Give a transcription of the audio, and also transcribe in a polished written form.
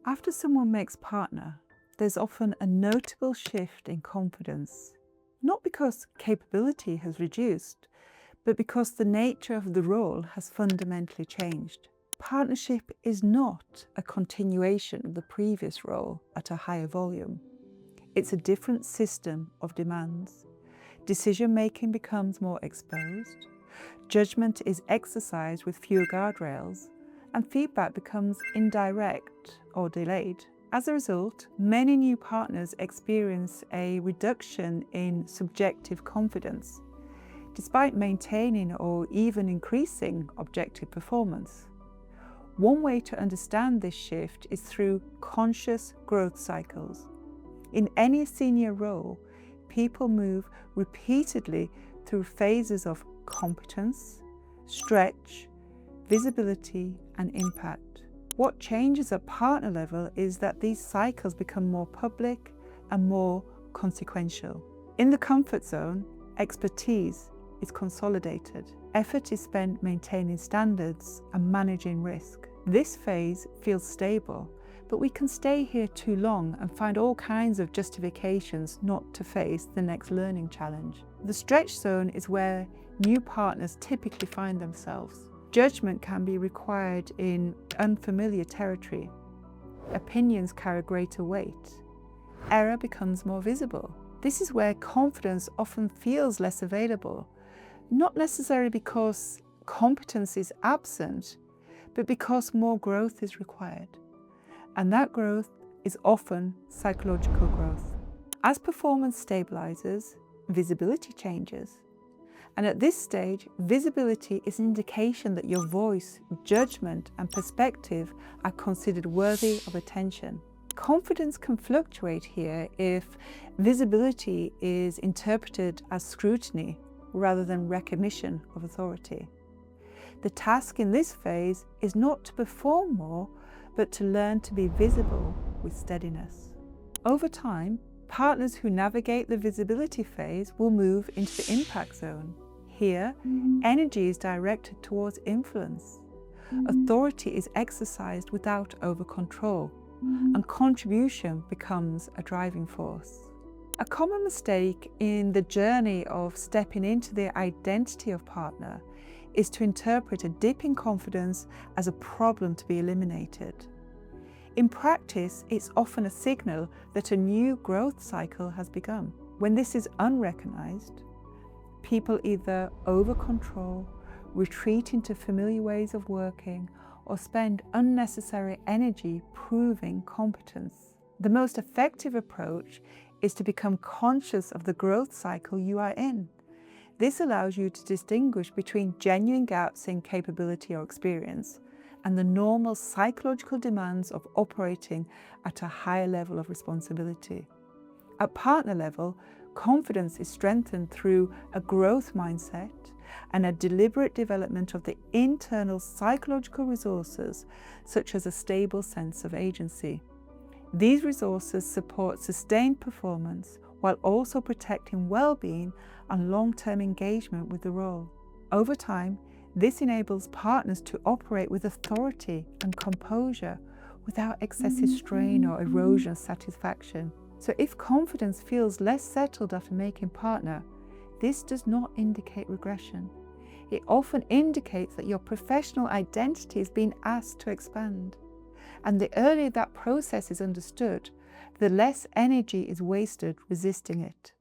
After someone makes partner, there's often a notable shift in confidence, not because capability has reduced, but because the nature of the role has fundamentally changed. Partnership is not a continuation of the previous role at a higher volume. It's a different system of demands. Decision-making becomes more exposed, judgment is exercised with fewer guardrails, and feedback becomes indirect or delayed. As a result, many new partners experience a reduction in subjective confidence, despite maintaining or even increasing objective performance. One way to understand this shift is through conscious growth cycles. In any senior role, people move repeatedly through phases of competence, stretch, visibility, and impact. What changes at partner level is that these cycles become more public and more consequential. In the comfort zone, expertise is consolidated. Effort is spent maintaining standards and managing risk. This phase feels stable, but we can stay here too long and find all kinds of justifications not to face the next learning challenge. The stretch zone is where new partners typically find themselves. Judgment can be required in unfamiliar territory. Opinions carry greater weight. Error becomes more visible. This is where confidence often feels less available, not necessarily because competence is absent, but because more growth is required. And that growth is often psychological growth. As performance stabilizes, visibility changes. And at this stage, visibility is an indication that your voice, judgment, and perspective are considered worthy of attention. Confidence can fluctuate here if visibility is interpreted as scrutiny rather than recognition of authority. The task in this phase is not to perform more, but to learn to be visible with steadiness. Over time, partners who navigate the visibility phase will move into the impact zone. Here, energy is directed towards influence. Authority is exercised without over-control, and contribution becomes a driving force. A common mistake in the journey of stepping into the identity of partner is to interpret a dip in confidence as a problem to be eliminated. In practice, it's often a signal that a new growth cycle has begun. When this is unrecognized, people either over-control, retreat into familiar ways of working, or spend unnecessary energy proving competence. The most effective approach is to become conscious of the growth cycle you are in. This allows you to distinguish between genuine gaps in capability or experience and the normal psychological demands of operating at a higher level of responsibility. At partner level, confidence is strengthened through a growth mindset and a deliberate development of the internal psychological resources, such as a stable sense of agency. These resources support sustained performance while also protecting well-being and long-term engagement with the role. Over time, this enables partners to operate with authority and composure without excessive strain or erosion of satisfaction. So if confidence feels less settled after making partner, this does not indicate regression. It often indicates that your professional identity is being asked to expand. And the earlier that process is understood, the less energy is wasted resisting it.